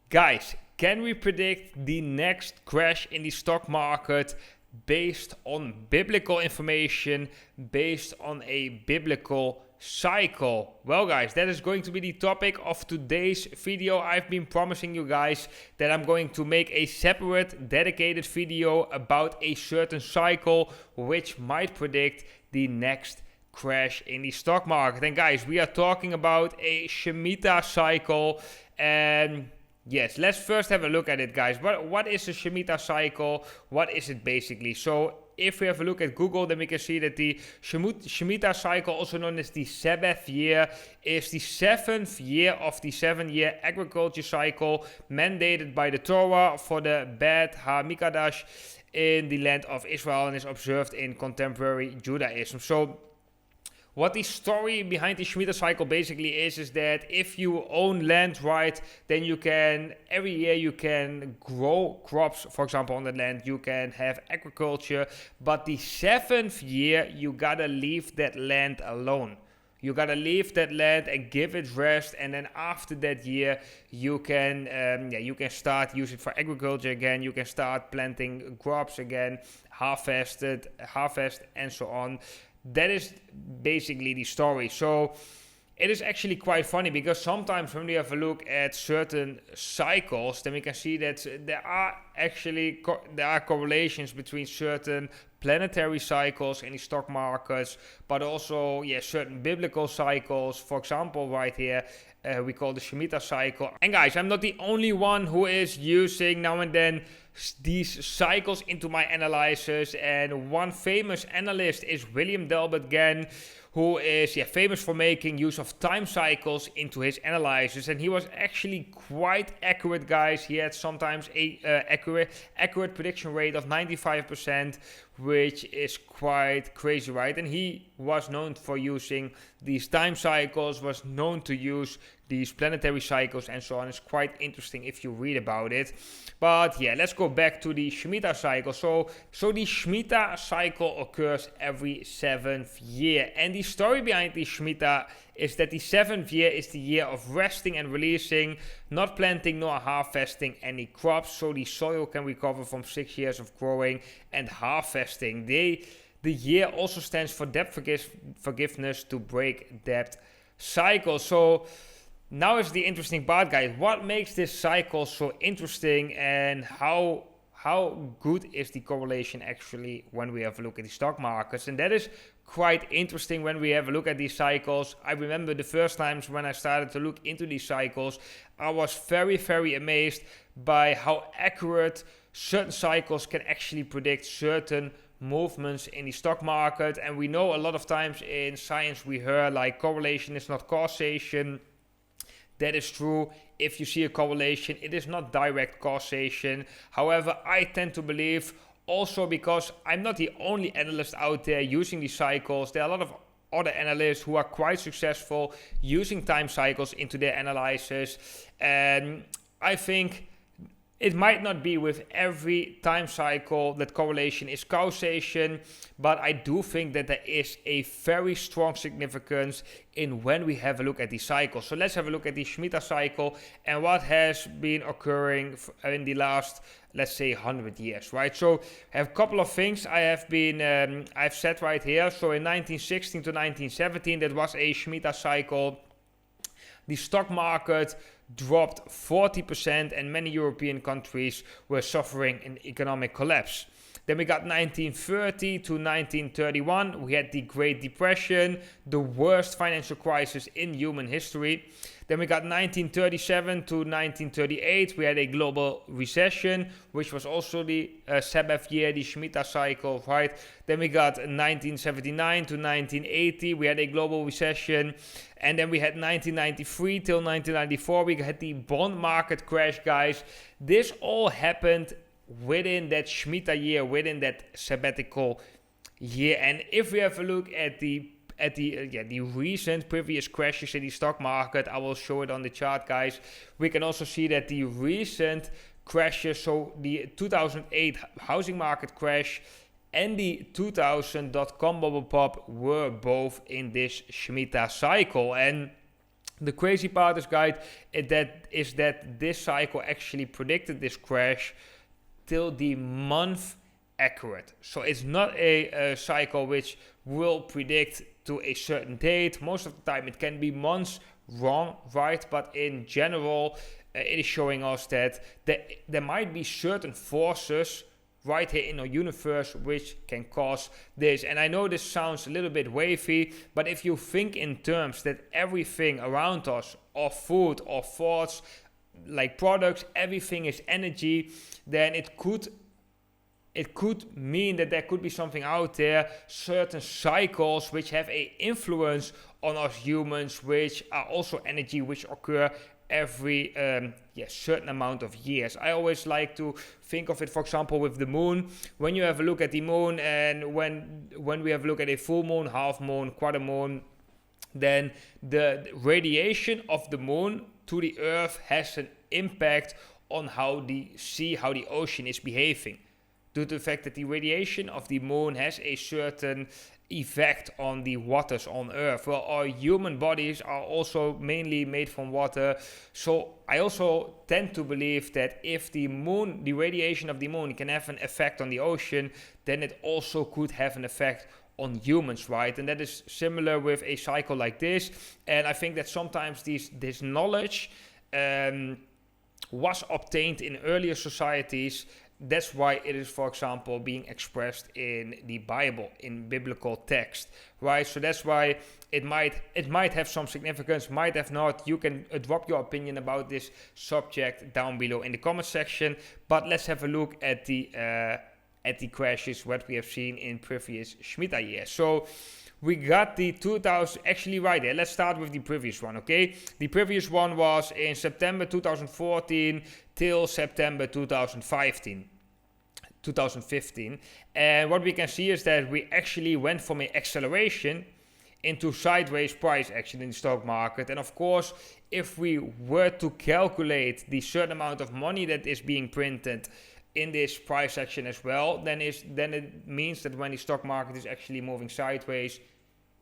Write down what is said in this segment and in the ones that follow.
Guys, can we predict the next crash in the stock market based on biblical information, based on a biblical cycle? Well guys, that is going to be the topic of today's video. I've been promising you guys that I'm going to make a separate dedicated video about a certain cycle which might predict the next crash in the stock market. And guys, we are talking about a Shemitah cycle, and yes, let's first have a look at it, guys. What is the Shemitah cycle? What is it basically? So if we have a look at Google, then we can see that the Shemitah cycle, also known as the Sabbath year, is the 7th year of the 7-year agriculture cycle mandated by the Torah for the Bet HaMikdash in the land of Israel and is observed in contemporary Judaism. So what the story behind the Shemitah cycle basically is that if you own land, right, then you can, every year you can grow crops, for example, on the land, you can have agriculture, but the 7th year, you gotta leave that land alone. You gotta leave that land and give it rest, and then after that year, you can start using it for agriculture again. You can start planting crops again, harvest, and so on. That is basically the story. So it is actually quite funny because sometimes when we have a look at certain cycles, then we can see that there are correlations between certain planetary cycles in the stock markets, but also certain biblical cycles. For example, right here, we call the Shemitah cycle. And guys, I'm not the only one who is using now and then these cycles into my analysis, and one famous analyst is William Delbert Gann, who is famous for making use of time cycles into his analysis, and he was actually quite accurate, guys. He had sometimes a accurate prediction rate of 95%, which is quite crazy, right? And he was known for using these time cycles, was known to use these planetary cycles and so on. It's quite interesting if you read about it. But let's go back to the Shemitah cycle. So the Shemitah cycle occurs every 7th year. And the story behind the Shemitah is that the 7th year is the year of resting and releasing, not planting nor harvesting any crops, so the soil can recover from 6 years of growing and harvesting. The year also stands for debt forgiveness to break debt cycle. So now is the interesting part, guys. What makes this cycle so interesting, and how good is the correlation actually when we have a look at the stock markets? And that is quite interesting when we have a look at these cycles. I remember the first times when I started to look into these cycles, I was very, very amazed by how accurate certain cycles can actually predict certain movements in the stock market. And we know a lot of times in science we hear like correlation is not causation. That is true. If you see a correlation, it is not direct causation. However, I tend to believe, also because I'm not the only analyst out there using these cycles, there are a lot of other analysts who are quite successful using time cycles into their analysis. And I think it might not be with every time cycle that correlation is causation, but I do think that there is a very strong significance in when we have a look at the cycle. So let's have a look at the Shemitah cycle and what has been occurring in the last, let's say, 100 years, right? So I have a couple of things I've said right here. So in 1916 to 1917, that was a Shemitah cycle. The stock market dropped 40% and many European countries were suffering an economic collapse. Then we got 1930 to 1931. We had the Great Depression, the worst financial crisis in human history. Then we got 1937 to 1938. We had a global recession, which was also the Sabbath year, the Shemitah cycle, right? Then we got 1979 to 1980. We had a global recession. And then we had 1993 till 1994. We had the bond market crash, guys. This all happened within that Shemitah year, within that sabbatical year. And if we have a look at the recent previous crashes in the stock market, I will show it on the chart, guys. We can also see that the recent crashes, so the 2008 housing market crash and the 2000 dot-com bubble pop, were both in this Shemitah cycle. And The crazy part is that this cycle actually predicted this crash till the month accurate. So it's not a cycle which will predict to a certain date. Most of the time it can be months wrong, right? But in general, it is showing us that there might be certain forces right here in our universe which can cause this. And I know this sounds a little bit wavy, but if you think in terms that everything around us, our food, our thoughts, like products, everything is energy, then it could mean that there could be something out there, certain cycles which have an influence on us humans, which are also energy, which occur every certain amount of years. I always like to think of it, for example, with the moon. When you have a look at the moon, and when we have a look at a full moon, half moon, quarter moon, then the radiation of the moon to the earth has an impact on how the sea, how the ocean is behaving, due to the fact that the radiation of the moon has a certain effect on the waters on earth. Well, our human bodies are also mainly made from water, so I also tend to believe that if the radiation of the moon can have an effect on the ocean, then it also could have an effect on humans, right? And that is similar with a cycle like this. And I think that sometimes this knowledge was obtained in earlier societies. That's why it is, for example, being expressed in the Bible, in biblical text, right? So that's why it might have some significance, might have not. You can drop your opinion about this subject down below in the comment section. But let's have a look at the crashes what we have seen in previous Shemitah years. So we got the 2000, actually right there. Let's start with the previous one, okay? The previous one was in September 2014 till September 2015. And what we can see is that we actually went from an acceleration into sideways price action in the stock market. And of course, if we were to calculate the certain amount of money that is being printed in this price action as well, then it means that when the stock market is actually moving sideways,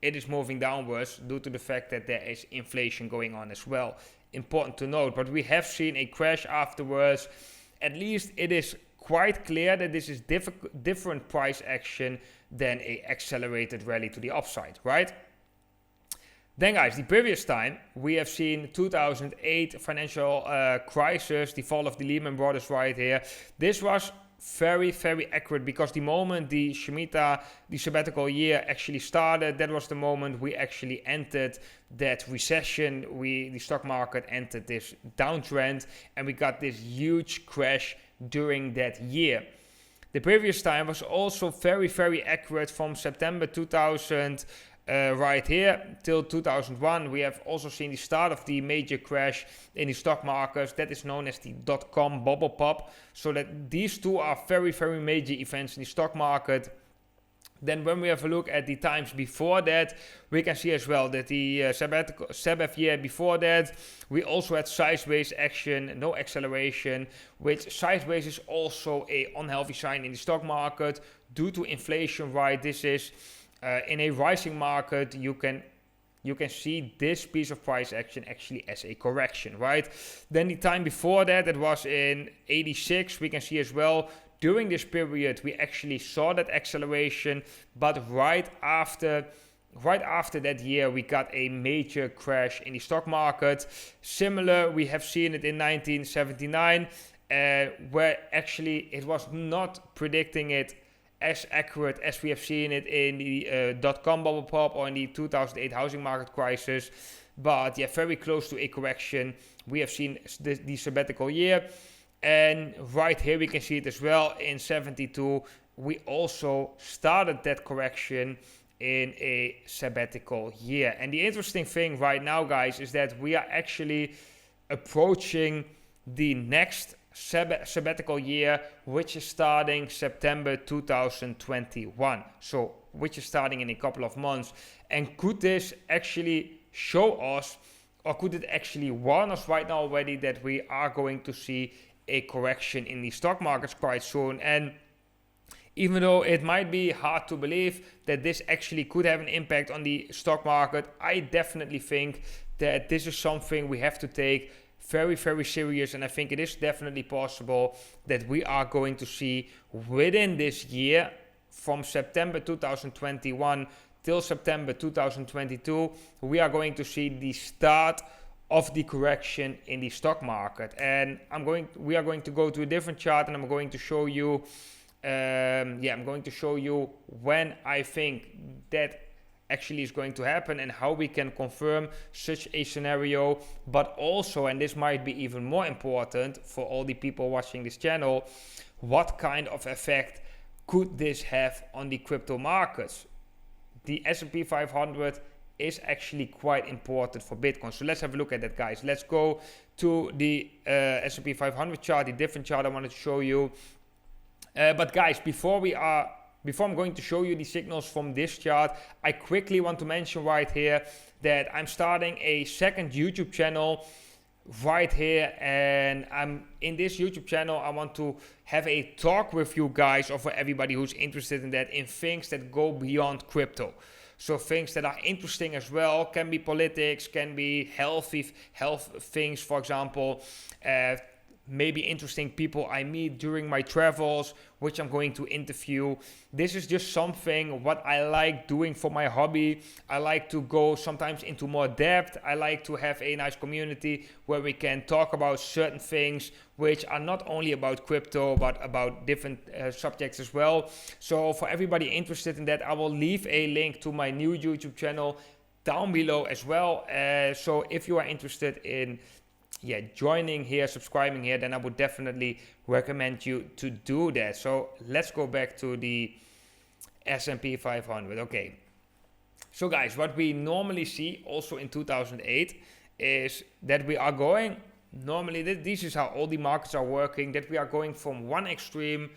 it is moving downwards due to the fact that there is inflation going on as well. Important to note, but we have seen a crash afterwards. At least it is quite clear that this is different price action than a accelerated rally to the upside, right? Then guys, the previous time we have seen 2008 financial crisis, the fall of the Lehman Brothers right here. This was very, very accurate because the moment the Shemitah, the sabbatical year actually started, that was the moment we actually entered that recession. The stock market entered this downtrend and we got this huge crash during that year. The previous time was also very, very accurate from September 2000 right here till 2001. We have also seen the start of the major crash in the stock markets. That is known as the dot-com bubble pop. So that these two are very, very major events in the stock market. Then when we have a look at the times before that, we can see as well that the Sabbath year before that, we also had sideways action, no acceleration, which sideways is also a unhealthy sign in the stock market due to inflation, right? This is in a rising market, you can see this piece of price action actually as a correction, right? Then the time before that, it was in 86, we can see as well, during this period, we actually saw that acceleration, but right after that year, we got a major crash in the stock market. Similar, we have seen it in 1979, where actually it was not predicting it as accurate as we have seen it in the dot-com bubble pop or in the 2008 housing market crisis. But yeah, very close to a correction. We have seen the sabbatical year. And right here we can see it as well. In 72, we also started that correction in a sabbatical year. And the interesting thing right now, guys, is that we are actually approaching the next sabbatical year, which is starting September 2021. So, which is starting in a couple of months. And could this actually show us, or could it actually warn us right now already that we are going to see a correction in the stock markets quite soon? And even though it might be hard to believe that this actually could have an impact on the stock market, I definitely think that this is something we have to take very, very serious. And I think it is definitely possible that we are going to see within this year, from September 2021 till September 2022, we are going to see the start of the correction in the stock market. And we are going to go to a different chart, and I'm going to show you I'm going to show you when I think that actually is going to happen and how we can confirm such a scenario. But also, and this might be even more important for all the people watching this channel, what kind of effect could this have on the crypto markets? The SP 500 is actually quite important for Bitcoin. So let's have a look at that, guys. Let's go to the SP 500 chart, the different chart I wanted to show you. But guys, before I'm going to show you the signals from this chart, I quickly want to mention right here that I'm starting a second YouTube channel right here, and I'm in this YouTube channel. I want to have a talk with you guys, or for everybody who's interested in that, in things that go beyond crypto. So things that are interesting as well, can be politics, can be health things, for example, maybe interesting people I meet during my travels, which I'm going to interview. This is just something what I like doing for my hobby. I like to go sometimes into more depth. I like to have a nice community where we can talk about certain things which are not only about crypto but about different subjects as well. So for everybody interested in that, I will leave a link to my new YouTube channel down below as well. So if you are interested in joining here, subscribing here, then I would definitely recommend you to do that. So let's go back to the S&P 500. Okay. So guys, what we normally see also in 2008 is that we are going, normally this is how all the markets are working, that we are going from one extreme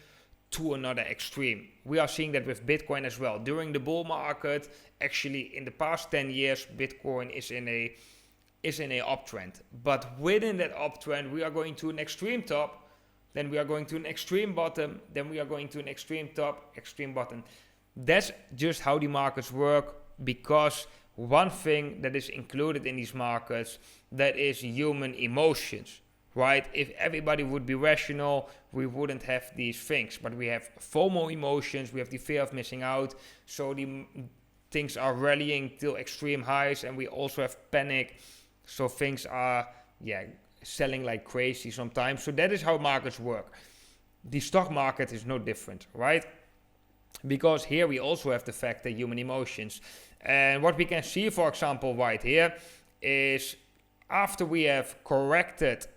to another extreme. We are seeing that with Bitcoin as well. During the bull market, actually in the past 10 years, Bitcoin is in a uptrend. But within that uptrend, we are going to an extreme top, then we are going to an extreme bottom, then we are going to an extreme top, extreme bottom. That's just how the markets work, because one thing that is included in these markets, that is human emotions, right? If everybody would be rational, we wouldn't have these things. But we have FOMO emotions, we have the fear of missing out, so the things are rallying till extreme highs, and we also have panic. So things are, selling like crazy sometimes. So that is how markets work. The stock market is no different, right? Because here we also have the fact that human emotions. And what we can see, for example, right here, is after we have corrected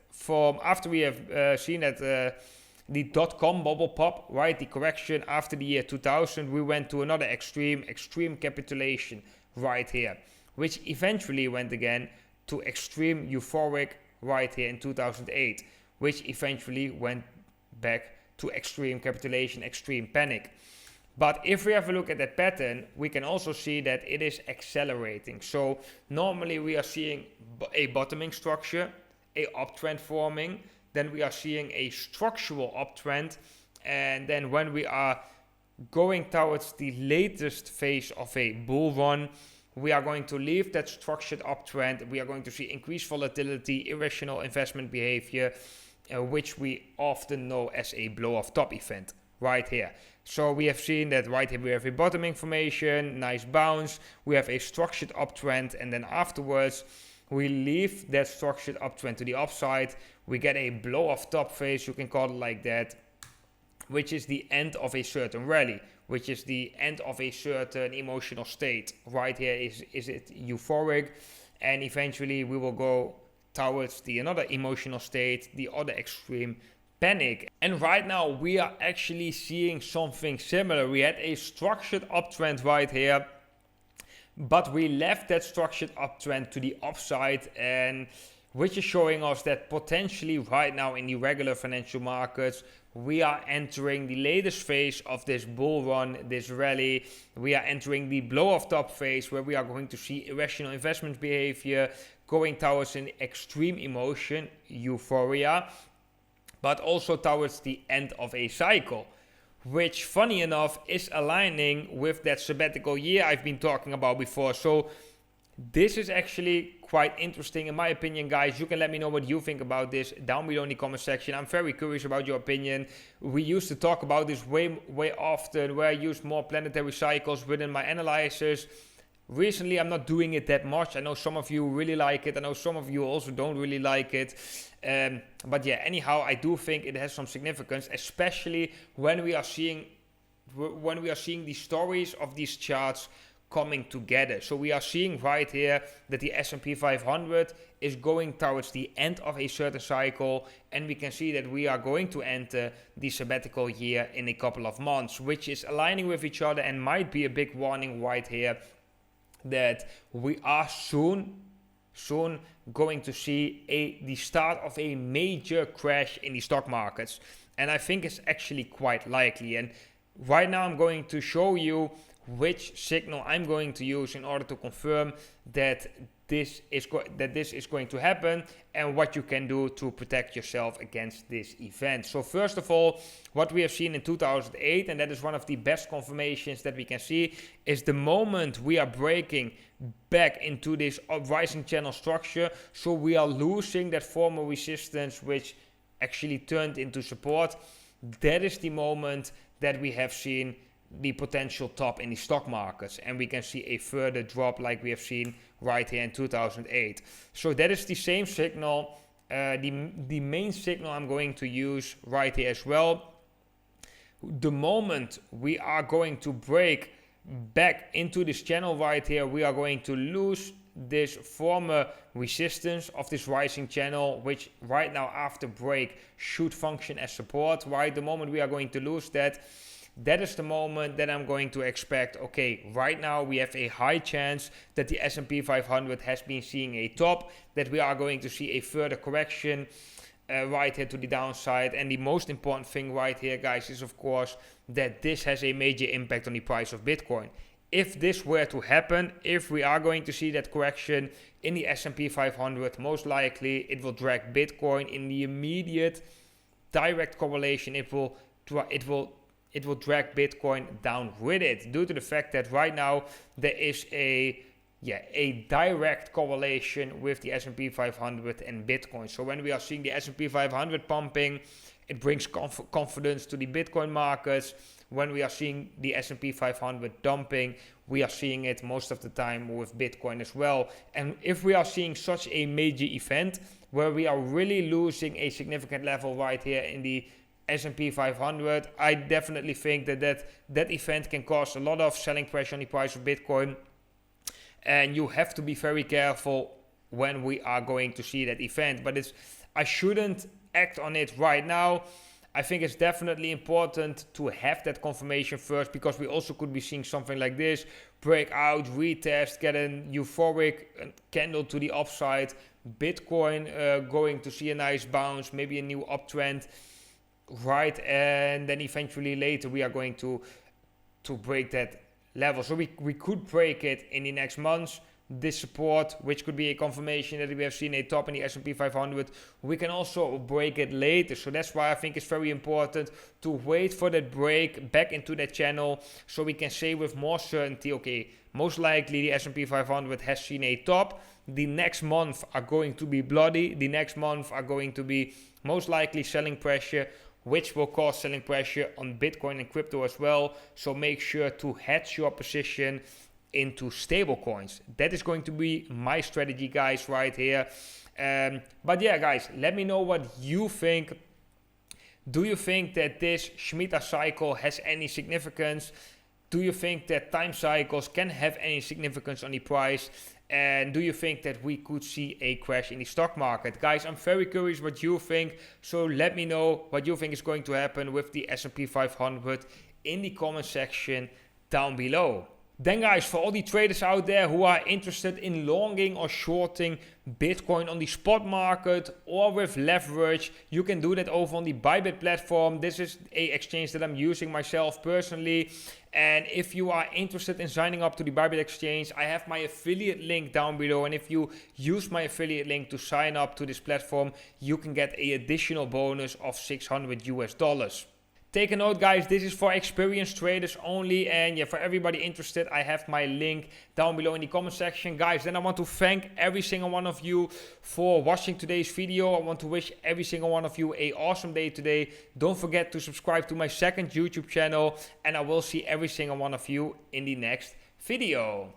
after we have seen that the dot-com bubble pop, right? The correction after the year 2000, we went to another extreme capitulation right here, which eventually went again to extreme euphoric right here in 2008, which eventually went back to extreme capitulation, extreme panic. But if we have a look at that pattern, we can also see that it is accelerating. So normally we are seeing a bottoming structure, a uptrend forming, then we are seeing a structural uptrend, and then when we are going towards the latest phase of a bull run, we are going to leave that structured uptrend. We are going to see increased volatility, irrational investment behavior, which we often know as a blow-off top event right here. So we have seen that right here we have a bottoming formation, nice bounce, we have a structured uptrend, and then afterwards we leave that structured uptrend to the upside. We get a blow-off top phase, you can call it like that, which is the end of a certain rally, which is the end of a certain emotional state. Right here is it euphoric, and eventually we will go towards another emotional state, the other extreme, panic. And right now we are actually seeing something similar. We had a structured uptrend right here, but we left that structured uptrend to the upside, and which is showing us that potentially right now in the regular financial markets, we are entering the latest phase of this bull run, this rally. We are entering the blow-off top phase, where we are going to see irrational investment behavior, going towards an extreme emotion, euphoria, but also towards the end of a cycle, which funny enough is aligning with that sabbatical year I've been talking about before. So this is actually quite interesting in my opinion, guys. You can let me know what you think about this down below in the comment section. I'm very curious about your opinion. We used to talk about this way often, where I use more planetary cycles within my analyzers. Recently, I'm not doing it that much. I know some of you really like it. I know some of you also don't really like it. But yeah, anyhow, I do think it has some significance, especially when we are seeing the stories of these charts coming together. So we are seeing right here that the SP 500 is going towards the end of a certain cycle, and we can see that we are going to enter the sabbatical year in a couple of months, which is aligning with each other and might be a big warning right here that we are soon going to see the start of a major crash in the stock markets. And I think it's actually quite likely. And right now I'm going to show you which signal I'm going to use in order to confirm that this is going to happen, and what you can do to protect yourself against this event. So first of all, what we have seen in 2008, and that is one of the best confirmations that we can see, is the moment we are breaking back into this rising channel structure. So we are losing that former resistance, which actually turned into support. That is the moment that we have seen the potential top in the stock markets, and we can see a further drop like we have seen right here in 2008. So that is the same signal, the main signal I'm going to use right here as well. The moment we are going to break back into this channel right here, we are going to lose this former resistance of this rising channel, which right now after break should function as support. Right, the moment we are going to lose that, that is the moment that I'm going to expect, okay, right now we have a high chance that the S&P 500 has been seeing a top, that we are going to see a further correction right here to the downside. And the most important thing right here, guys, is of course that this has a major impact on the price of Bitcoin. If this were to happen, if we are going to see that correction in the S&P 500, most likely it will drag Bitcoin in the immediate direct correlation. It will drag Bitcoin down with it, due to the fact that right now there is a direct correlation with the S&P 500 and Bitcoin. So when we are seeing the S&P 500 pumping, it brings confidence to the Bitcoin markets. When we are seeing the S&P 500 dumping, we are seeing it most of the time with Bitcoin as well. And if we are seeing such a major event where we are really losing a significant level right here in the S&P 500, I definitely think that event can cause a lot of selling pressure on the price of Bitcoin. And you have to be very careful when we are going to see that event. But I shouldn't act on it right now. I think it's definitely important to have that confirmation first, because we also could be seeing something like this, break out, retest, get a euphoric candle to the upside, Bitcoin going to see a nice bounce, maybe a new uptrend, right? And then eventually later we are going to break that level. So we could break it in the next months, this support, which could be a confirmation that we have seen a top in the S&P 500. We can also break it later. So that's why I think it's very important to wait for that break back into that channel, so we can say with more certainty, okay, most likely the S&P 500 has seen a top. The next month are going to be bloody. The next month are going to be most likely selling pressure, which will cause selling pressure on Bitcoin and crypto as well. So make sure to hedge your position into stable coins. That is going to be my strategy, guys, right here. But yeah, guys, let me know what you think. Do you think that this Shemitah cycle has any significance? Do you think that time cycles can have any significance on the price? And do you think that we could see a crash in the stock market? Guys, I'm very curious what you think. So let me know what you think is going to happen with the S&P 500 in the comment section down below. Then guys, for all the traders out there who are interested in longing or shorting Bitcoin on the spot market or with leverage, you can do that over on the Bybit platform. This is an exchange that I'm using myself personally. And if you are interested in signing up to the Bybit exchange, I have my affiliate link down below. And if you use my affiliate link to sign up to this platform, you can get an additional bonus of $600 US. Take a note, guys, this is for experienced traders only, and yeah, for everybody interested, I have my link down below in the comment section. Guys, then I want to thank every single one of you for watching today's video. I want to wish every single one of you an awesome day today. Don't forget to subscribe to my second YouTube channel, and I will see every single one of you in the next video.